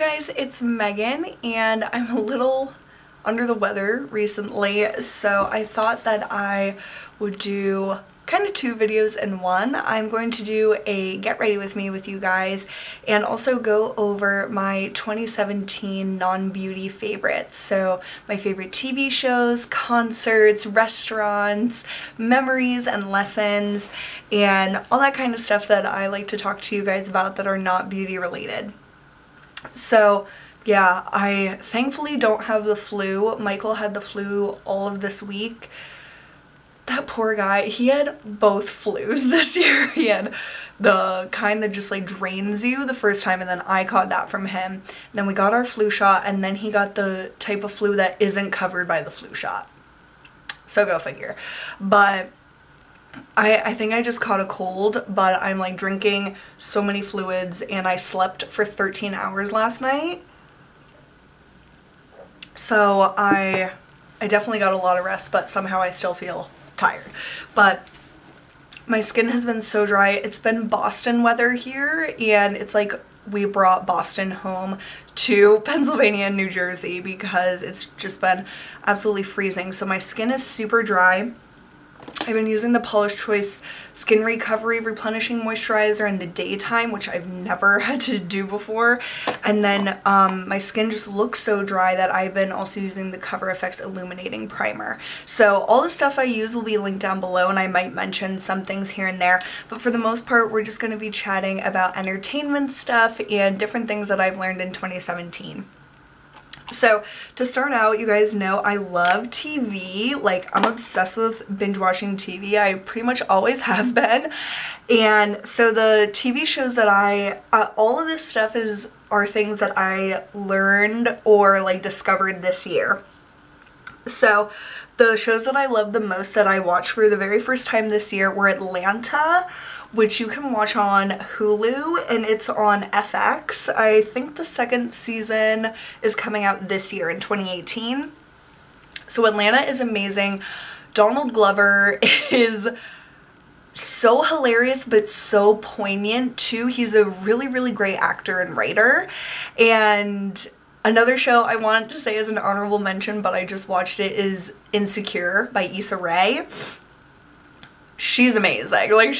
guys, it's Megan and I'm a little under the weather recently, so I thought that I would do kind of two videos in one. I'm going to do a get ready with me with you guys and also go over my 2017 non-beauty favorites. So my favorite TV shows, concerts, restaurants, memories and lessons, and all that kind of stuff that I like to talk to you guys about that are not beauty related. So yeah, I thankfully don't have the flu. Michael had the flu all of this week. That poor guy, he had both flus this year. He had the kind that just like drains you the first time, and then I caught that from him. Then we got our flu shot, and then he got the type of flu that isn't covered by the flu shot. So go figure. But I think I just caught a cold, but I'm like drinking so many fluids, and I slept for 13 hours last night. So I definitely got a lot of rest, but somehow I still feel tired. But my skin has been so dry. It's been Boston weather here, and it's like we brought Boston home to Pennsylvania and New Jersey because it's just been absolutely freezing. So my skin is super dry. I've been using the Paula's Choice Skin Recovery Replenishing Moisturizer in the daytime, which I've never had to do before. And then my skin just looks so dry that I've been also using the Cover FX Illuminating Primer. So all the stuff I use will be linked down below, and I might mention some things here and there. But for the most part, we're just going to be chatting about entertainment stuff and different things that I've learned in 2017. So to start out, you guys know I love TV. Like, I'm obsessed with binge watching TV. I pretty much always have been. And so the TV shows that all of this stuff are things that I learned or like discovered this year. So the shows that I love the most that I watched for the very first time this year were Atlanta, which you can watch on Hulu, and it's on FX. I think the second season is coming out this year in 2018. So Atlanta is amazing. Donald Glover is so hilarious but so poignant too. He's a really, really great actor and writer. And another show I wanted to say as an honorable mention, but I just watched it, is Insecure by Issa Rae. She's amazing. Like,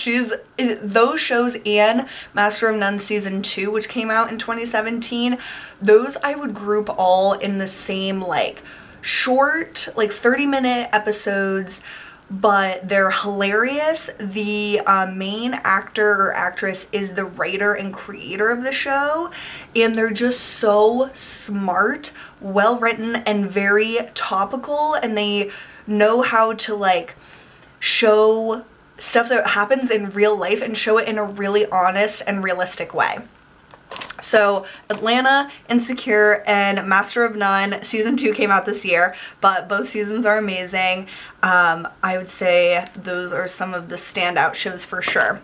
those shows and Master of None Season 2, which came out in 2017, those I would group all in the same, like, short, like 30-minute episodes, but they're hilarious. The main actor or actress is the writer and creator of the show, and they're just so smart, well written, and very topical, and they know how to like show stuff that happens in real life and show it in a really honest and realistic way. So Atlanta, Insecure, and Master of None Season 2 came out this year, but both seasons are amazing. I would say those are some of the standout shows for sure.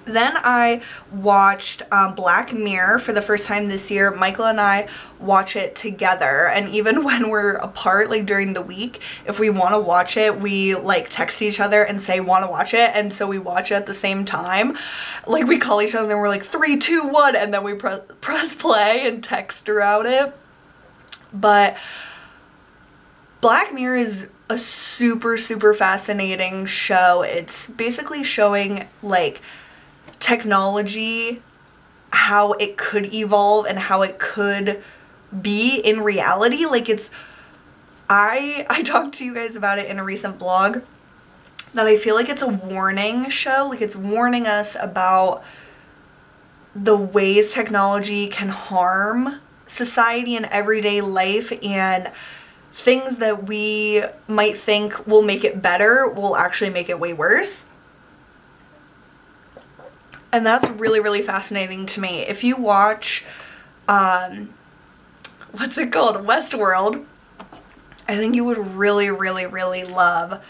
Then I watched Black Mirror for the first time this year. Michael and I watch it together, and even when we're apart, like during the week, if we want to watch it, we like text each other and say want to watch it, and so we watch it at the same time. Like, we call each other and we're like 3, 2, 1, and then we press play and text throughout it. But Black Mirror is a super, super fascinating show. It's basically showing like technology, how it could evolve and how it could be in reality. Like, I talked to you guys about it in a recent vlog, that I feel like it's a warning show. Like, it's warning us about the ways technology can harm society and everyday life, and things that we might think will make it better will actually make it way worse. And that's really, really fascinating to me. If you watch, what's it called? Westworld, I think you would really, really, really love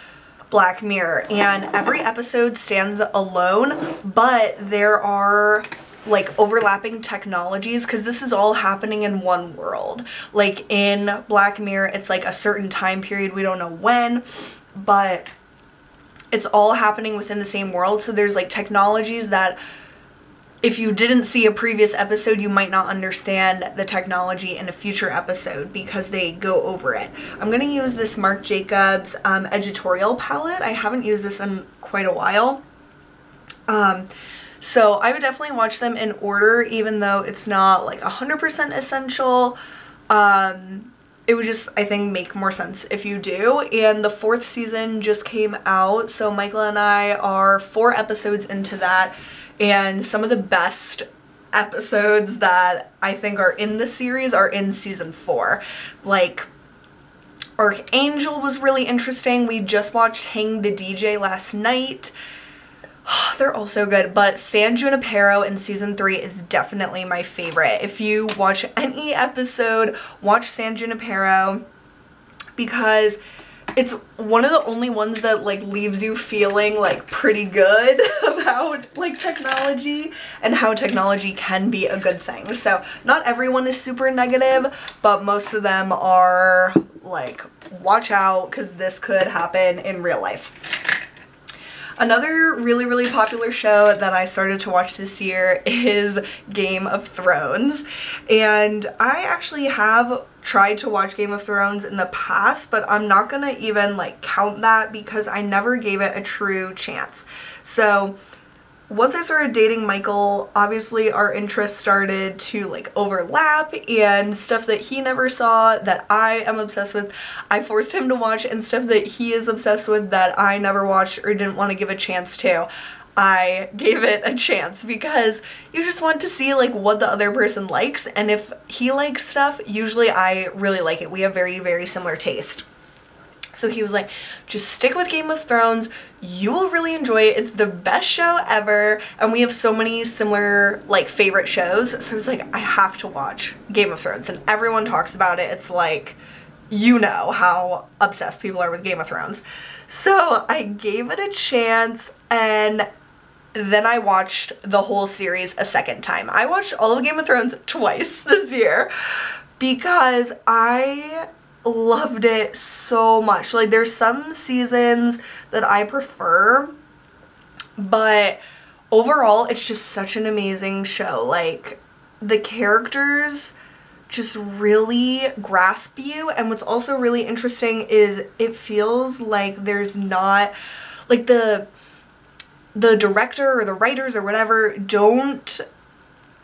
Black Mirror. And every episode stands alone, but there are like overlapping technologies, because this is all happening in one world. Like, in Black Mirror, it's like a certain time period, we don't know when, but it's all happening within the same world. So there's like technologies that if you didn't see a previous episode, you might not understand the technology in a future episode because they go over it. I'm going to use this Marc Jacobs editorial palette. I haven't used this in quite a while. So I would definitely watch them in order, even though it's not like 100% essential. It would just, I think, make more sense if you do. And the 4th season just came out, so Michael and I are 4 episodes into that, and some of the best episodes that I think are in the series are in season 4. Like, Archangel was really interesting. We just watched Hang the DJ last night. They're all so good, but San Junipero in season 3 is definitely my favorite. If you watch any episode, watch San Junipero, because it's one of the only ones that like leaves you feeling like pretty good about like technology and how technology can be a good thing. So not everyone is super negative, but most of them are like, watch out because this could happen in real life. Another really popular show that I started to watch this year is Game of Thrones, and I actually have tried to watch Game of Thrones in the past, but I'm not gonna even like count that because I never gave it a true chance. So once I started dating Michael, obviously our interests started to like overlap, and stuff that he never saw that I am obsessed with, I forced him to watch, and stuff that he is obsessed with that I never watched or didn't want to give a chance to, I gave it a chance, because you just want to see like what the other person likes, and if he likes stuff, usually I really like it. We have very similar taste. So he was like, just stick with Game of Thrones, you will really enjoy it, it's the best show ever, and we have so many similar like favorite shows, so I was like, I have to watch Game of Thrones, and everyone talks about it. It's like, you know how obsessed people are with Game of Thrones. So I gave it a chance, and then I watched the whole series a second time. I watched all of Game of Thrones twice this year because I loved it so much. Like, there's some seasons that I prefer, but overall it's just such an amazing show. Like, the characters just really grasp you, and what's also really interesting is it feels like there's not like the director or the writers or whatever don't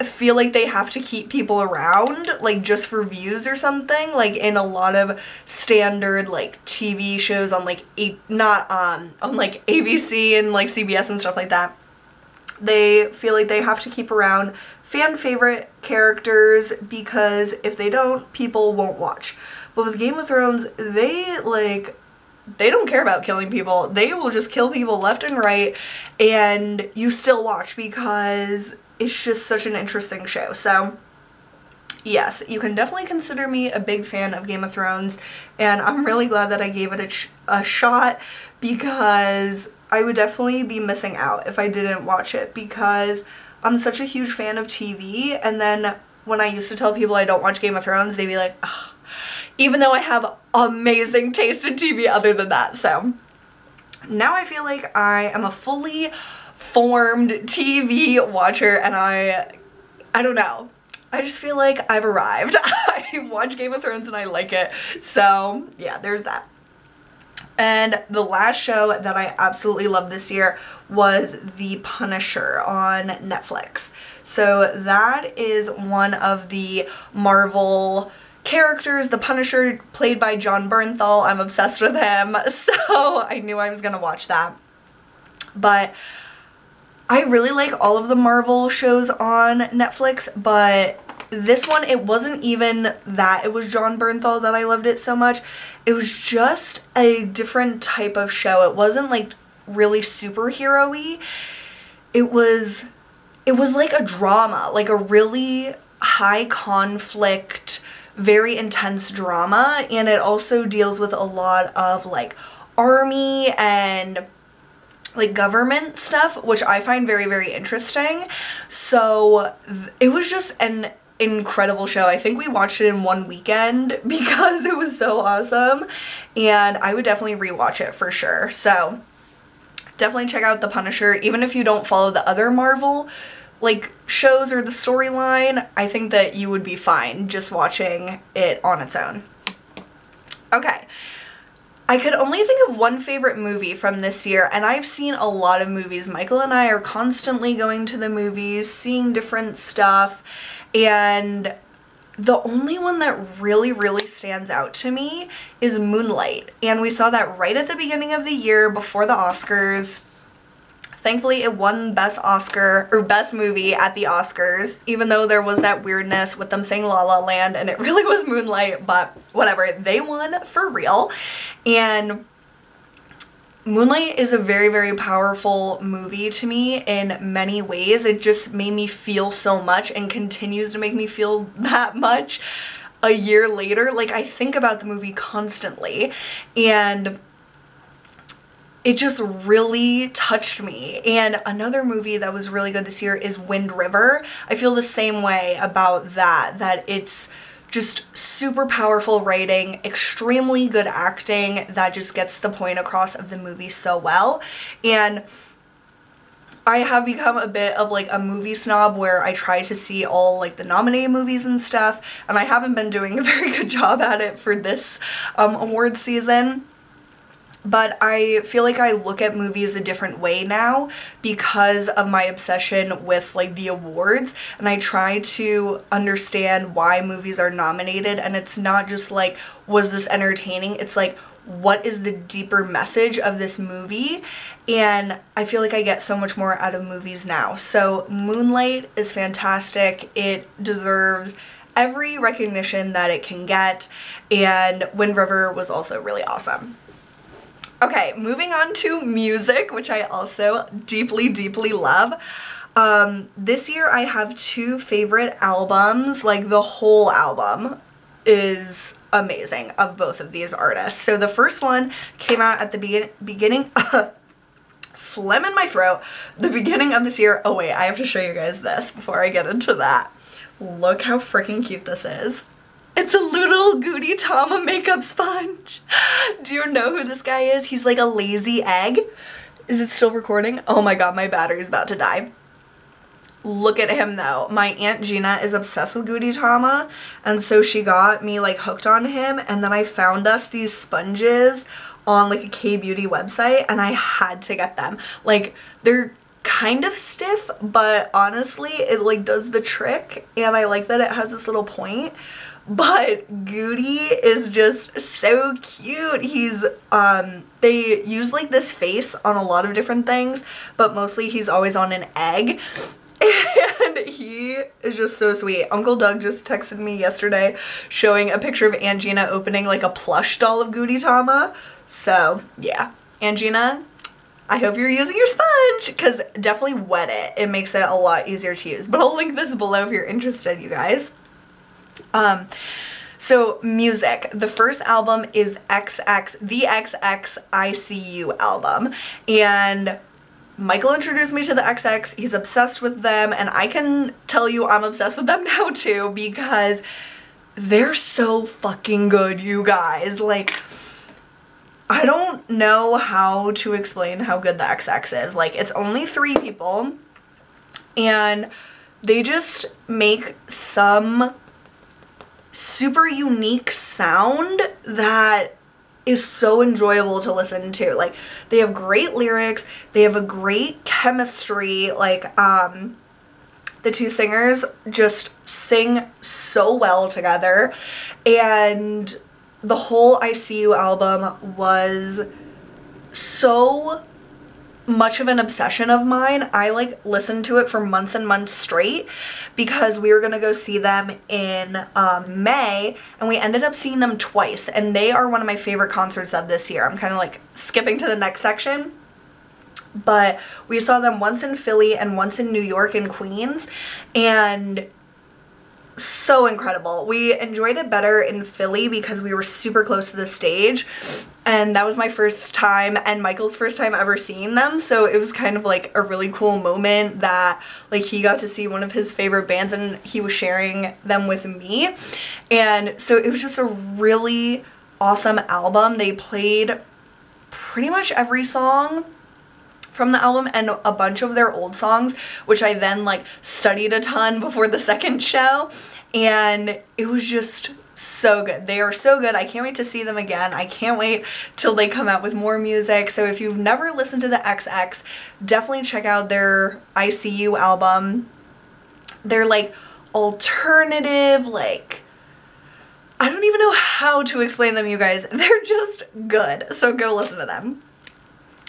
feel like they have to keep people around like just for views or something, like in a lot of standard like TV shows on like on like ABC and like CBS and stuff like that. They feel like they have to keep around fan favorite characters because if they don't, people won't watch. But with Game of Thrones, they don't care about killing people. They will just kill people left and right, and you still watch because it's just such an interesting show. So yes, you can definitely consider me a big fan of Game of Thrones, and I'm really glad that I gave it a shot, because I would definitely be missing out if I didn't watch it, because I'm such a huge fan of TV, and then when I used to tell people I don't watch Game of Thrones, they'd be like, ugh, even though I have amazing taste in TV other than that. So now I feel like I am a fully formed TV watcher, and I don't know. I just feel like I've arrived. I watch Game of Thrones and I like it. So yeah, there's that. And the last show that I absolutely loved this year was The Punisher on Netflix. So that is one of the Marvel characters, the Punisher, played by Jon Bernthal. I'm obsessed with him, so I knew I was gonna watch that. But I really like all of the Marvel shows on Netflix, but this one, it wasn't even that it was Jon Bernthal that I loved it so much. It was just a different type of show. It wasn't like really superhero-y. It was like a drama, like a really high conflict, very intense drama, and it also deals with a lot of like army and like government stuff, which I find very interesting. So it was just an incredible show. I think we watched it in one weekend because it was so awesome, and I would definitely rewatch it for sure. So definitely check out The Punisher, even if you don't follow the other Marvel like shows or the storyline, I think that you would be fine just watching it on its own. Okay. I could only think of one favorite movie from this year, and I've seen a lot of movies. Michael and I are constantly going to the movies, seeing different stuff, and the only one that really stands out to me is Moonlight, and we saw that right at the beginning of the year before the Oscars. Thankfully, it won Best Oscar, or Best Movie at the Oscars, even though there was that weirdness with them saying La La Land, and it really was Moonlight, but whatever, they won for real. And Moonlight is a very powerful movie to me in many ways. It just made me feel so much and continues to make me feel that much a year later. Like, I think about the movie constantly, and it just really touched me. And another movie that was really good this year is Wind River. I feel the same way about that it's just super powerful writing, extremely good acting that just gets the point across of the movie so well. And I have become a bit of like a movie snob where I try to see all like the nominated movies and stuff, and I haven't been doing a very good job at it for this award season. But I feel like I look at movies a different way now because of my obsession with like the awards, and I try to understand why movies are nominated, and it's not just like, was this entertaining? It's like, what is the deeper message of this movie? And I feel like I get so much more out of movies now. So Moonlight is fantastic. It deserves every recognition that it can get, and Wind River was also really awesome. Okay, moving on to music, which I also deeply love. This year I have two favorite albums. Like, the whole album is amazing of both of these artists. So the first one came out at the beginning, phlegm in my throat, the beginning of this year. Oh wait, I have to show you guys this before I get into that. Look how freaking cute this is. It's a little Gudetama makeup sponge. Do you know who this guy is? He's like a lazy egg. Is it still recording? Oh my god, my battery's about to die. Look at him though. My Aunt Gina is obsessed with Gudetama, and so she got me like hooked on him, and then I found us these sponges on like a K-beauty website, and I had to get them. Like, they're kind of stiff, but honestly it like does the trick, and I like that it has this little point. But Goody is just so cute. He's, they use like this face on a lot of different things, but mostly he's always on an egg. And he is just so sweet. Uncle Doug just texted me yesterday showing a picture of Aunt Gina opening like a plush doll of Gudetama. So yeah, Aunt Gina, I hope you're using your sponge, because definitely wet it. It makes it a lot easier to use. But I'll link this below if you're interested, you guys. So music, the first album is the XXICU album, and Michael introduced me to the XX. He's obsessed with them, and I can tell you I'm obsessed with them now too, because they're so fucking good, you guys. Like, I don't know how to explain how good the XX is. Like, it's only 3 people, and they just make some super unique sound that is so enjoyable to listen to. Like, they have great lyrics, they have a great chemistry, like, the 2 singers just sing so well together, and the whole ICU album was so much of an obsession of mine. I like listened to it for months and months straight because we were gonna go see them in May, and we ended up seeing them twice, and they are one of my favorite concerts of this year. I'm kind of like skipping to the next section, but we saw them once in Philly and once in New York and Queens, and so incredible. We enjoyed it better in Philly because we were super close to the stage, and that was my first time and Michael's first time ever seeing them, so it was kind of like a really cool moment that like he got to see one of his favorite bands and he was sharing them with me. And so it was just a really awesome album. They played pretty much every song from the album and a bunch of their old songs, which I then like studied a ton before the second show, and it was just so good. They are so good. I can't wait to see them again. I can't wait till they come out with more music. So if you've never listened to the XX, definitely check out their ICU album. They're like alternative, like, I don't even know how to explain them, you guys. They're just good. So go listen to them.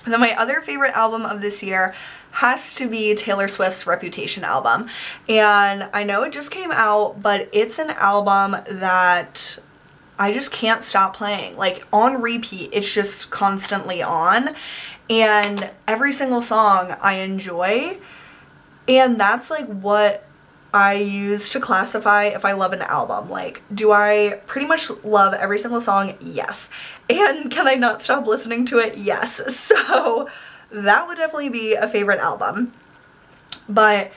And then my other favorite album of this year has to be Taylor Swift's Reputation album. And I know it just came out, but it's an album that I just can't stop playing. Like on repeat, it's just constantly on. And every single song I enjoy. And that's like what I use to classify if I love an album. Like, do I pretty much love every single song? Yes. And can I not stop listening to it? Yes. So that would definitely be a favorite album. But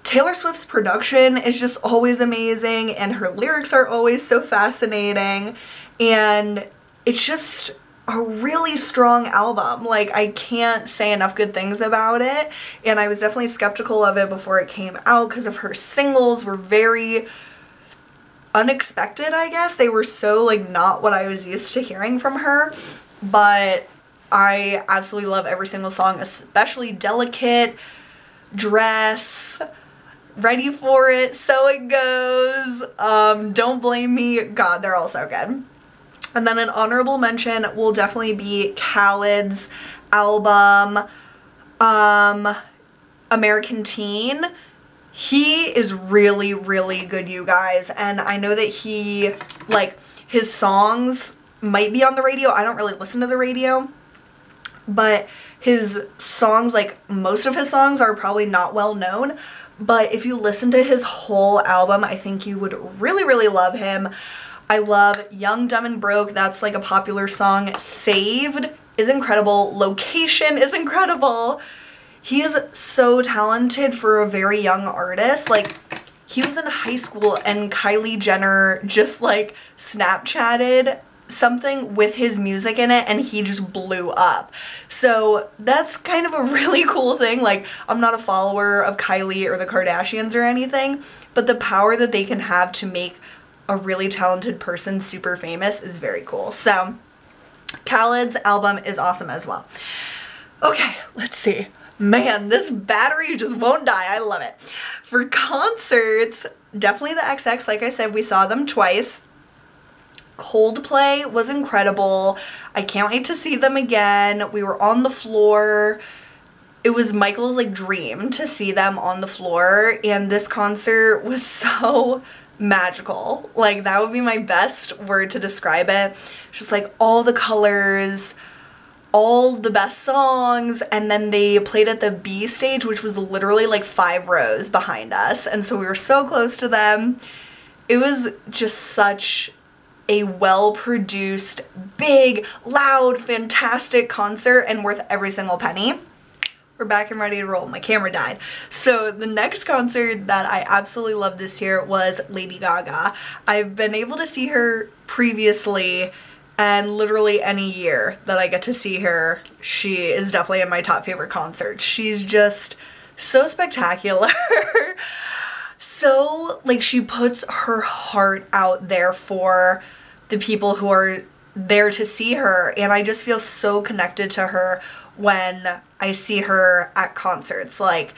Taylor Swift's production is just always amazing, and her lyrics are always so fascinating, and it's just a really strong album. Like, I can't say enough good things about it, and I was definitely skeptical of it before it came out because of her singles were very unexpected, I guess. They were so like not what I was used to hearing from her, but I absolutely love every single song, especially Delicate, Dress, Ready for It, So It Goes, Don't Blame Me. God, they're all so good. And then an honorable mention will definitely be Khaled's album, American Teen. He is really, really good, you guys. And I know that he, like, his songs might be on the radio. I don't really listen to the radio. But his songs, like, most of his songs are probably not well known. But if you listen to his whole album, I think you would really, really love him. I love Young, Dumb, and Broke. That's like a popular song. Saved is incredible. Location is incredible. He is so talented for a very young artist. Like, he was in high school and Kylie Jenner just like Snapchatted something with his music in it and he just blew up. So that's kind of a really cool thing. Like, I'm not a follower of Kylie or the Kardashians or anything, but the power that they can have to make a really talented person super famous is very cool. So Khaled's album is awesome as well. Okay, let's see. Man, this battery just won't die. I love it. For concerts, definitely the XX. Like I said, we saw them twice. Coldplay was incredible. I can't wait to see them again. We were on the floor. It was Michael's like dream to see them on the floor, and this concert was so magical. Like, that would be my best word to describe it. Just like all the colors, all the best songs, and then they played at the B stage, which was literally like 5 rows behind us, and so we were so close to them. It was just such a well-produced, big, loud, fantastic concert and worth every single penny. We're back and ready to roll. My camera died. So the next concert that I absolutely loved this year was Lady Gaga. I've been able to see her previously, and literally any year that I get to see her, she is definitely in my top favorite concerts. She's just so spectacular. So, like, she puts her heart out there for the people who are there to see her, and I just feel so connected to her when I see her at concerts. Like,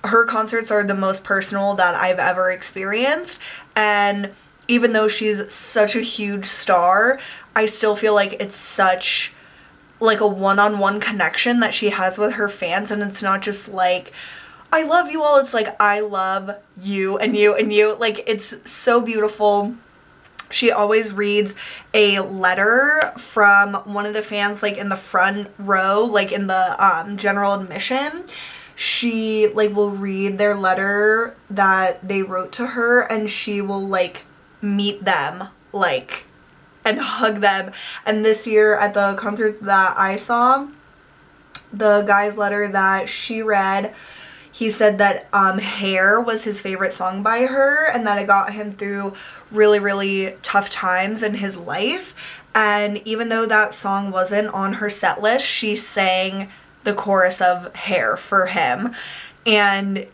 her concerts are the most personal that I've ever experienced, and even though she's such a huge star, I still feel like it's such like a one-on-one connection that she has with her fans, and it's not just like, I love you all, it's like, I love you and you and you. Like, it's so beautiful. She always reads a letter from one of the fans, like in the front row, like in the general admission. She like will read their letter that they wrote to her, and she will like meet them, like, and hug them. And this year at the concert that I saw, the guy's letter that she read, he said that Hair was his favorite song by her, and that it got him through really, really tough times in his life. And even though that song wasn't on her set list, she sang the chorus of Hair for him. And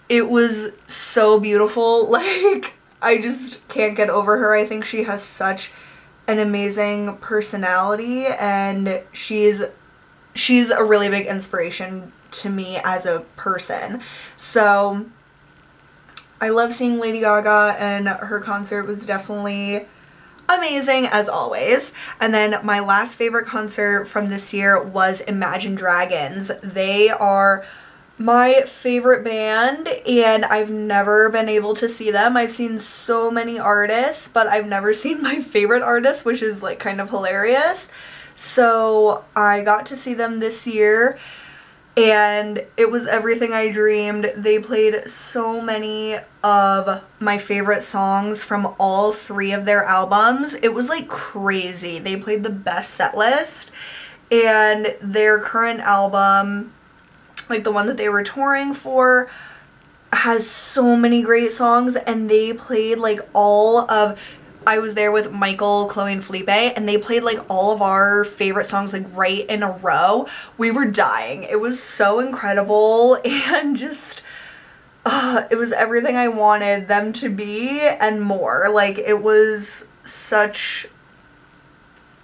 it was so beautiful. Like, I just can't get over her. I think she has such an amazing personality, and she's a really big inspiration to me as a person. So I love seeing Lady Gaga, and her concert was definitely amazing as always. And then my last favorite concert from this year was Imagine Dragons. They are my favorite band, and I've never been able to see them. I've seen so many artists, but I've never seen my favorite artist, which is like kind of hilarious. So I got to see them this year, and it was everything I dreamed. They played so many of my favorite songs from all 3 of their albums. It was like crazy. They played the best set list, and their current album, like the one that they were touring for, has so many great songs, and they played like all of, I was there with Michael, Chloe, and Felipe, and they played like all of our favorite songs like right in a row. We were dying. It was so incredible, and just it was everything I wanted them to be and more. Like, it was such,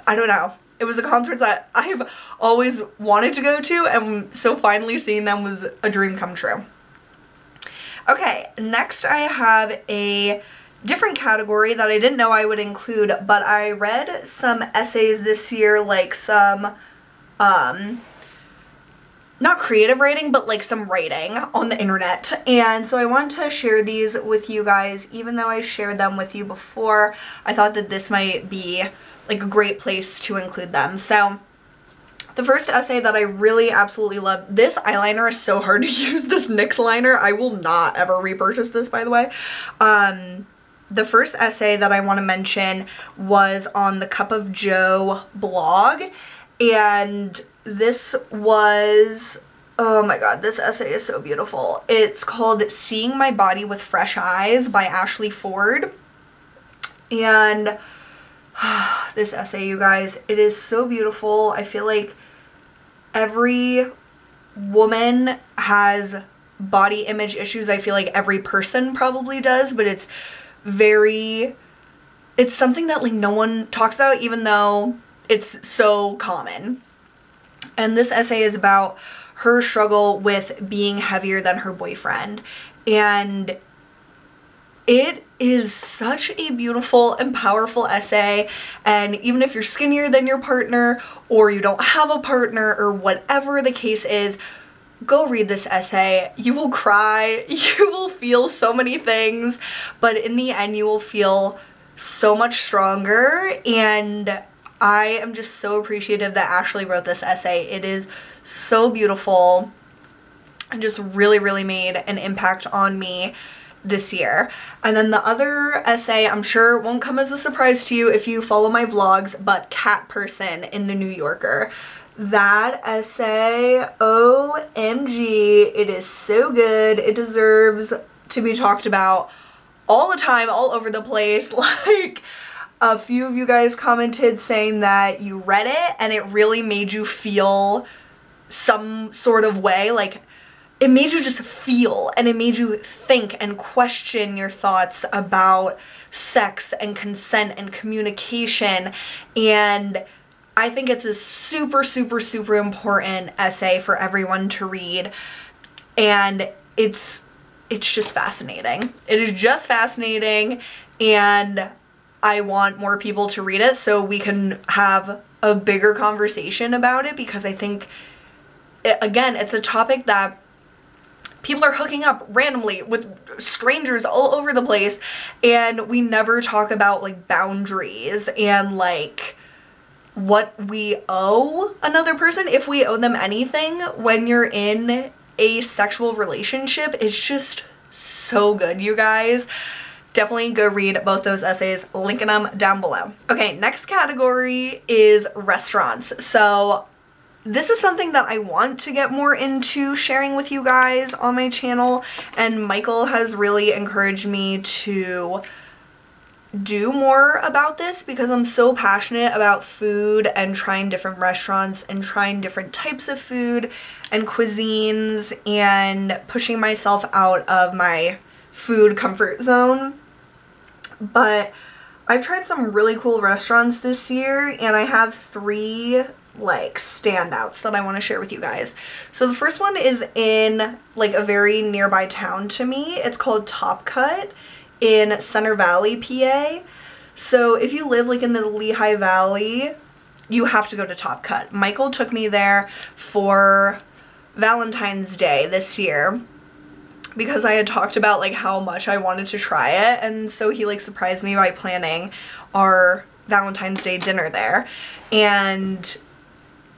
I don't know. It was a concert that I've always wanted to go to, and so finally seeing them was a dream come true. Okay, next I have a different category that I didn't know I would include, but I read some essays this year, like some, not creative writing, but like some writing on the internet. And so I wanted to share these with you guys. Even though I shared them with you before, I thought that this might be like a great place to include them. So the first essay that I really absolutely love, this eyeliner is so hard to use, this NYX liner. I will not ever repurchase this, by the way. The first essay that I want to mention was on the Cup of Joe blog, and this was, oh my god, this essay is so beautiful. It's called Seeing My Body with Fresh Eyes by Ashley Ford. And this essay, you guys, it is so beautiful. I feel like every woman has body image issues. I feel like every person probably does, but it's something that like no one talks about, even though it's so common. And this essay is about her struggle with being heavier than her boyfriend, and it is such a beautiful and powerful essay. And even if you're skinnier than your partner, or you don't have a partner, or whatever the case is, go read this essay. You will cry, you will feel so many things, but in the end you will feel so much stronger. And I am just so appreciative that Ashley wrote this essay. It is so beautiful and just really, really made an impact on me this year. And then the other essay, I'm sure won't come as a surprise to you if you follow my vlogs, but Cat Person in the New Yorker. That essay, OMG, it is so good. It deserves to be talked about all the time, all over the place. Like, a few of you guys commented saying that you read it and it really made you feel some sort of way. Like, it made you just feel, and it made you think and question your thoughts about sex and consent and communication. And I think it's a super, super, super important essay for everyone to read. And it's just fascinating. It is just fascinating, and I want more people to read it so we can have a bigger conversation about it, because I think, again, it's a topic that people are hooking up randomly with strangers all over the place, and we never talk about like boundaries and like what we owe another person, if we owe them anything when you're in a sexual relationship. It's just so good, you guys. Definitely go read both those essays, linking them down below. Okay, next category is restaurants. So this is something that I want to get more into sharing with you guys on my channel, and Michael has really encouraged me to do more about this because I'm so passionate about food and trying different restaurants and trying different types of food and cuisines and pushing myself out of my food comfort zone. But I've tried some really cool restaurants this year, and I have 3 like standouts that I want to share with you guys. So the first one is in like a very nearby town to me. It's called Top Cut in Center Valley, PA. So if you live like in the Lehigh Valley, you have to go to Top Cut. Michael took me there for Valentine's Day this year because I had talked about like how much I wanted to try it, and so he like surprised me by planning our Valentine's Day dinner there. And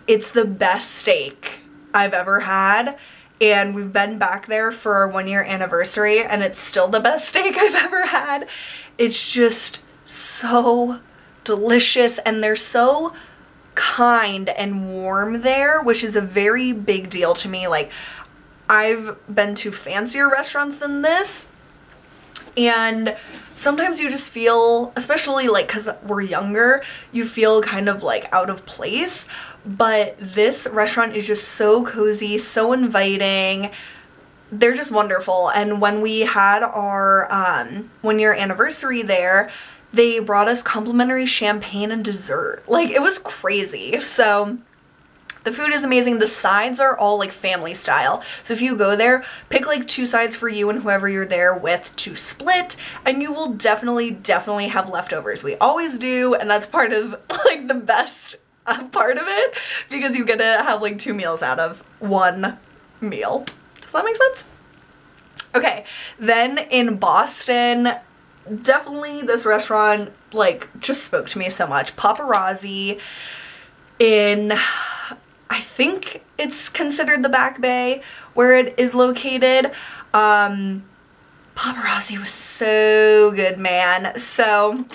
it's the best steak I've ever had, and we've been back there for our 1-year anniversary, and it's still the best steak I've ever had. It's just so delicious, and they're so kind and warm there, which is a very big deal to me. Like, I've been to fancier restaurants than this, and sometimes you just feel, especially like because we're younger, you feel kind of like out of place. But this restaurant is just so cozy, so inviting. They're just wonderful. And when we had our 1-year anniversary there, they brought us complimentary champagne and dessert. Like, it was crazy. So the food is amazing. The sides are all like family style. So if you go there, pick like 2 sides for you and whoever you're there with to split, and you will definitely have leftovers. We always do, and that's part of like the best part of it, because you get to have like 2 meals out of 1 meal. Does that make sense? Okay, then in Boston, definitely this restaurant like just spoke to me so much. Paparazzi in, I think it's considered the Back Bay where it is located. Paparazzi was so good, man. So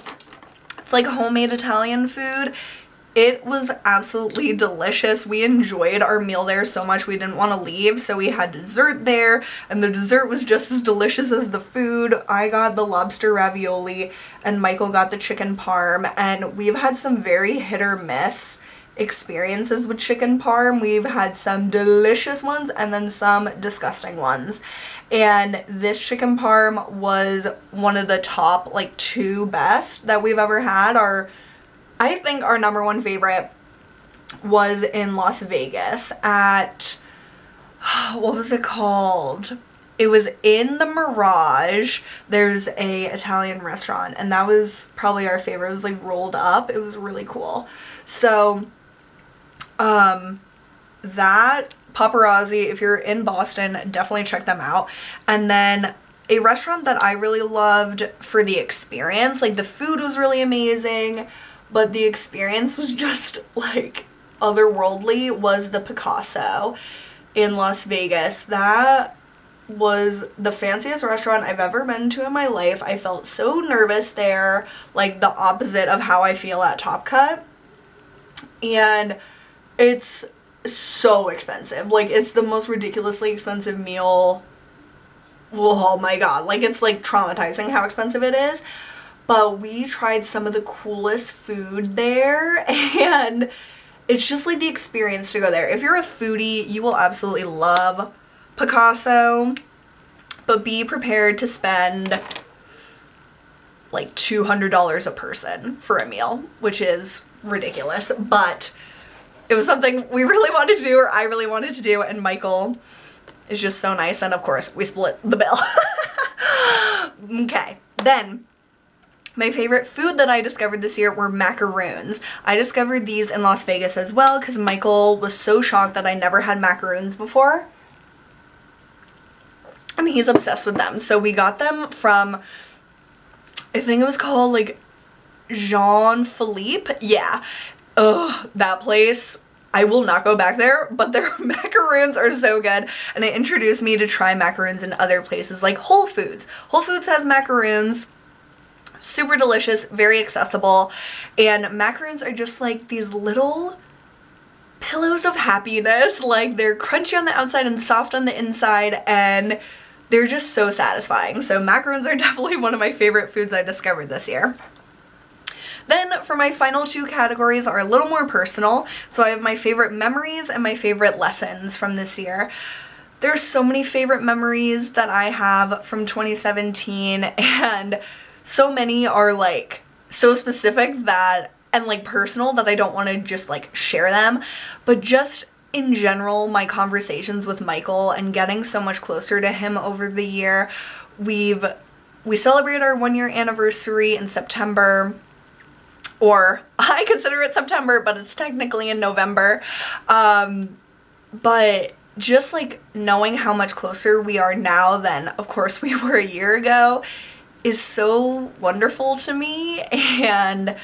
it's like homemade Italian food. It was absolutely delicious. We enjoyed our meal there so much we didn't want to leave, so we had dessert there, and the dessert was just as delicious as the food. I got the lobster ravioli and Michael got the chicken parm, and we've had some very hit or miss experiences with chicken parm. We've had some delicious ones and then some disgusting ones, and this chicken parm was one of the top like 2 best that we've ever had. I think our #1 favorite was in Las Vegas at, what was it called? It was in the Mirage. There's a Italian restaurant, and that was probably our favorite. It was like rolled up. It was really cool. So that Paparazzi, if you're in Boston, definitely check them out. And then a restaurant that I really loved for the experience, like the food was really amazing, but the experience was just like otherworldly, was the Picasso in Las Vegas. That was the fanciest restaurant I've ever been to in my life. I felt so nervous there, like the opposite of how I feel at Top Cut. And it's so expensive. Like, it's the most ridiculously expensive meal. Oh my god, like it's like traumatizing how expensive it is. But we tried some of the coolest food there, and it's just like the experience to go there. If you're a foodie, you will absolutely love Picasso, but be prepared to spend like $200 a person for a meal, which is ridiculous. But it was something we really wanted to do, or I really wanted to do, and Michael is just so nice, and of course we split the bill. Okay, then my favorite food that I discovered this year were macaroons. I discovered these in Las Vegas as well because Michael was so shocked that I never had macaroons before, and he's obsessed with them. So we got them from, I think it was called like Jean-Philippe. Yeah. Ugh, that place. I will not go back there, but their macaroons are so good, and it introduced me to try macaroons in other places like Whole Foods. Whole Foods has macaroons. Super delicious, very accessible, and macaroons are just like these little pillows of happiness. Like, they're crunchy on the outside and soft on the inside, and they're just so satisfying. So macarons are definitely one of my favorite foods I discovered this year. Then for my final two categories are a little more personal. So I have my favorite memories and my favorite lessons from this year. There's so many favorite memories that I have from 2017, and so many are like so specific that and like personal that I don't want to just like share them, but just in general, my conversations with Michael and getting so much closer to him over the year. We celebrated our 1-year anniversary in September, or I consider it September, but it's technically in November. But just like knowing how much closer we are now than of course we were a year ago is so wonderful to me, and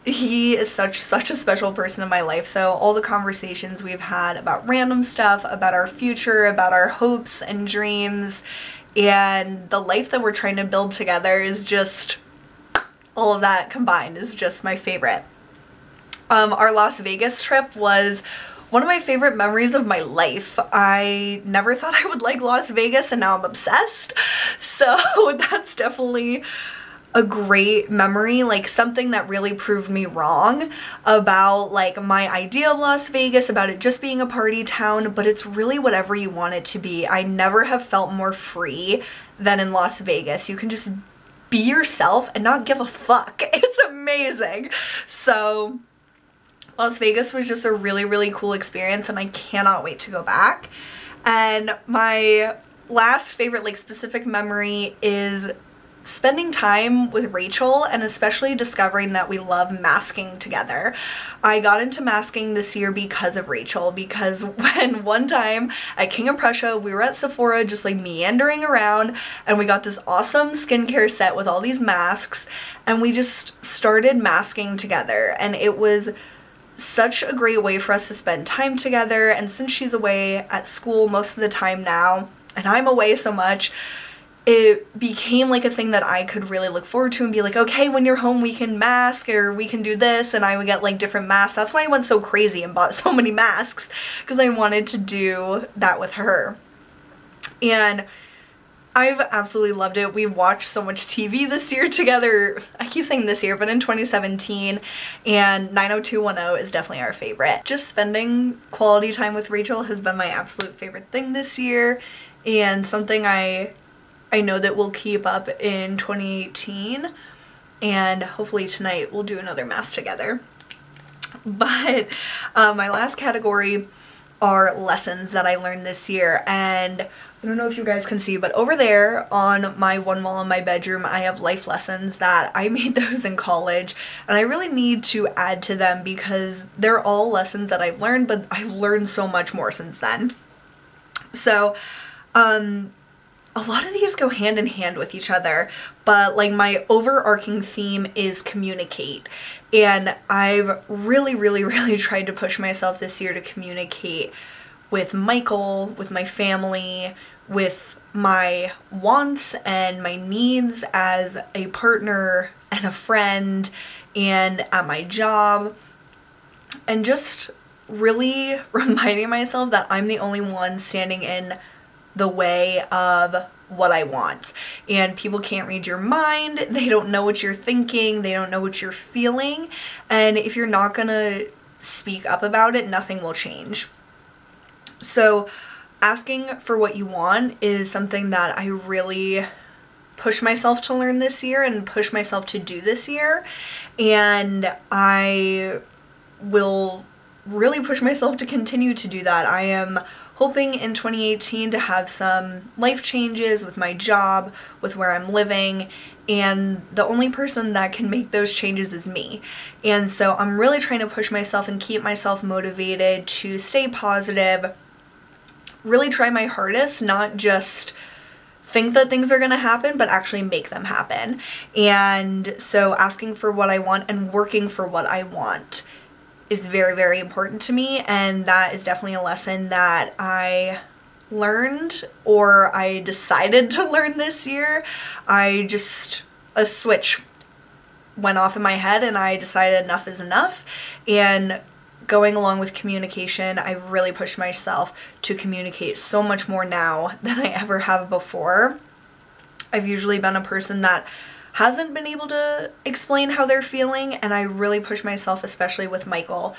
he is such a special person in my life. So all the conversations we've had about random stuff, about our future, about our hopes and dreams, and the life that we're trying to build together is just, all of that combined is just my favorite. Our Las Vegas trip was one of my favorite memories of my life. I never thought I would like Las Vegas, and now I'm obsessed. So that's definitely a great memory, like something that really proved me wrong about like my idea of Las Vegas, about it just being a party town, but it's really whatever you want it to be. I never have felt more free than in Las Vegas. You can just be yourself and not give a fuck. It's amazing. So Las Vegas was just a really cool experience, and I cannot wait to go back. And my last favorite like specific memory is spending time with Rachel, and especially discovering that we love masking together. I got into masking this year because of Rachel, because when one time at King of Prussia we were at Sephora just like meandering around, and we got this awesome skincare set with all these masks, and we just started masking together, and it was such a great way for us to spend time together. And since she's away at school most of the time now, and I'm away so much, it became like a thing that I could really look forward to and be like, okay, when you're home we can mask, or we can do this, and I would get like different masks. That's why I went so crazy and bought so many masks, because I wanted to do that with her. And I've absolutely loved it. We've watched so much TV this year together. I keep saying this year, but in 2017, and 90210 is definitely our favorite. Just spending quality time with Rachel has been my absolute favorite thing this year, and something I know that we'll keep up in 2018, and hopefully tonight we'll do another mask together. But my last category are lessons that I learned this year, and I don't know if you guys can see, but over there on my one wall in my bedroom I have life lessons that I made those in college, and I really need to add to them because they're all lessons that I've learned, but I've learned so much more since then. So a lot of these go hand in hand with each other, but like my overarching theme is communicate, and I've really tried to push myself this year to communicate with Michael, with my family, with my wants and my needs as a partner and a friend, and at my job, and just really reminding myself that I'm the only one standing in the way of what I want, and people can't read your mind. They don't know what you're thinking, they don't know what you're feeling, and if you're not gonna speak up about it, nothing will change. So asking for what you want is something that I really push myself to learn this year and push myself to do this year, and I will really push myself to continue to do that. I am hoping in 2018 to have some life changes with my job, with where I'm living, and the only person that can make those changes is me. And so I'm really trying to push myself and keep myself motivated to stay positive, really try my hardest, not just think that things are gonna happen, but actually make them happen. And so asking for what I want and working for what I want is very important to me, and that is definitely a lesson that I learned, or I decided to learn this year. A switch went off in my head and I decided enough is enough, and going along with communication, I've really pushed myself to communicate so much more now than I ever have before. I've usually been a person that hasn't been able to explain how they're feeling, and I really push myself, especially with Michael,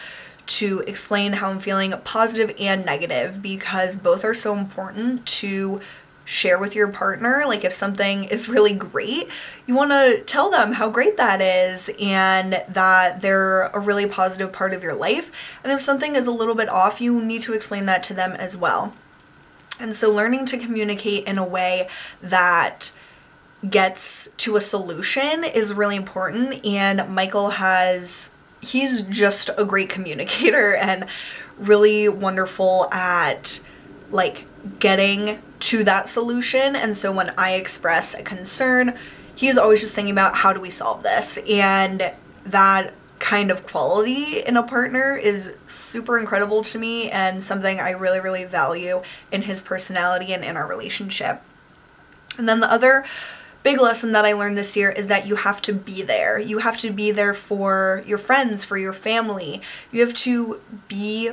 to explain how I'm feeling, positive and negative, because both are so important to share with your partner. Like if something is really great, you want to tell them how great that is and that they're a really positive part of your life. And if something is a little bit off, you need to explain that to them as well. And so learning to communicate in a way that gets to a solution is really important, and Michael he's just a great communicator and really wonderful at like getting to that solution. And so when I express a concern, he's always just thinking about how do we solve this, and that kind of quality in a partner is super incredible to me and something I really, really value in his personality and in our relationship. And then the other big lesson that I learned this year is that you have to be there. You have to be there for your friends, for your family. You have to be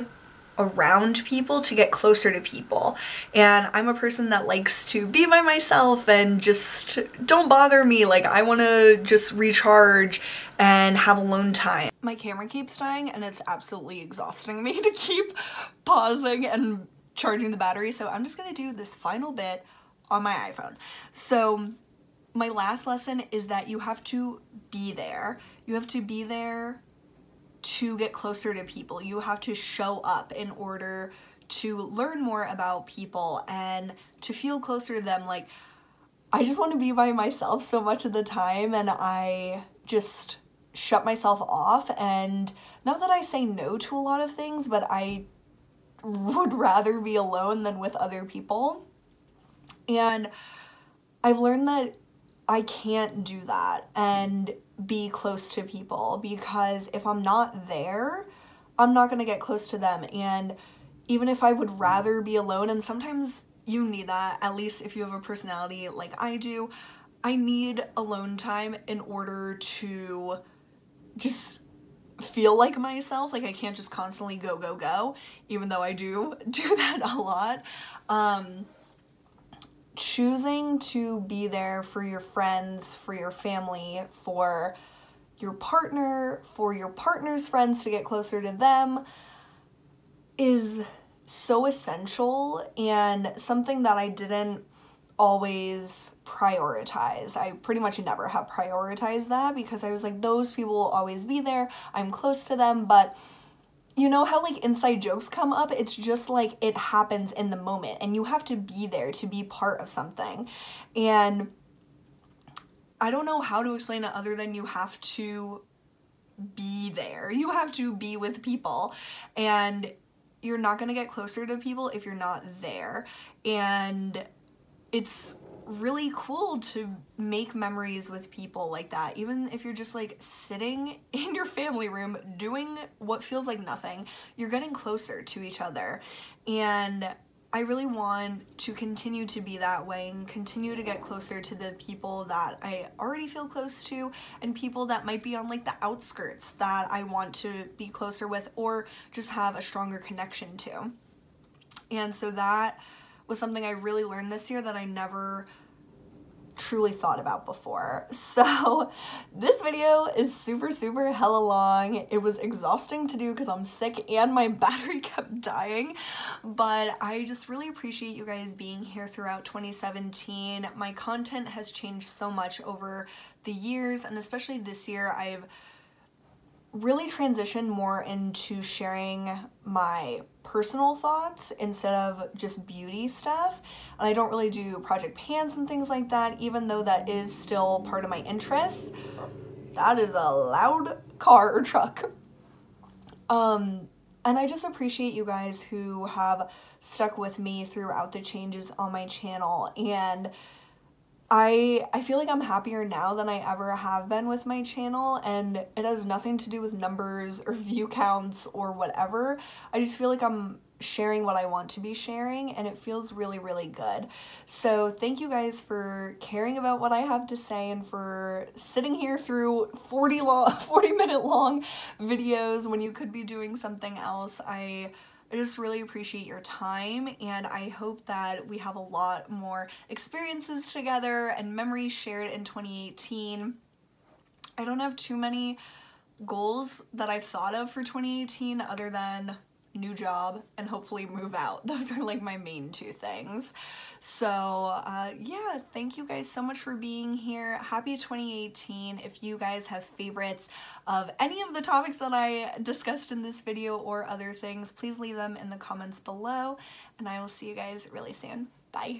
around people to get closer to people. And I'm a person that likes to be by myself and just don't bother me. Like I want to just recharge and have alone time. My camera keeps dying and it's absolutely exhausting me to keep pausing and charging the battery. So I'm just gonna do this final bit on my iPhone. So my last lesson is that you have to be there. You have to be there to get closer to people. You have to show up in order to learn more about people and to feel closer to them. Like, I just want to be by myself so much of the time, and I just shut myself off. And not that I say no to a lot of things, but I would rather be alone than with other people. And I've learned that I can't do that and be close to people, because if I'm not there, I'm not going to get close to them. And even if I would rather be alone, and sometimes you need that, at least if you have a personality like I do, I need alone time in order to just feel like myself. Like I can't just constantly go, go, go, even though I do that a lot. Choosing to be there for your friends, for your family, for your partner, for your partner's friends to get closer to them is so essential, and something that I didn't always prioritize. I pretty much never have prioritized that because I was like, those people will always be there. I'm close to them, but you know how like inside jokes come up? It's just like it happens in the moment, and you have to be there to be part of something. And I don't know how to explain it other than you have to be there. You have to be with people, and you're not going to get closer to people if you're not there. And it's really cool to make memories with people like that, even if you're just like sitting in your family room doing what feels like nothing. You're getting closer to each other, and I really want to continue to be that way and continue to get closer to the people that I already feel close to, and people that might be on like the outskirts that I want to be closer with or just have a stronger connection to. And so that was something I really learned this year that I never truly thought about before. So this video is super hella long. It was exhausting to do because I'm sick and my battery kept dying, but I just really appreciate you guys being here throughout 2017. My content has changed so much over the years, and especially this year I've really transitioned more into sharing my personal thoughts instead of just beauty stuff. And I don't really do project pans and things like that, even though that is still part of my interests. That is a loud car or truck. And I just appreciate you guys who have stuck with me throughout the changes on my channel, and I feel like I'm happier now than I ever have been with my channel, and it has nothing to do with numbers or view counts or whatever. I just feel like I'm sharing what I want to be sharing, and it feels really, really good. So thank you guys for caring about what I have to say and for sitting here through 40-minute long videos when you could be doing something else. I just really appreciate your time, and I hope that we have a lot more experiences together and memories shared in 2018. I don't have too many goals that I've thought of for 2018 other than new job and hopefully move out. Those are like my main two things. So yeah, thank you guys so much for being here. Happy 2018. If you guys have favorites of any of the topics that I discussed in this video or other things, please leave them in the comments below, and I will see you guys really soon. Bye.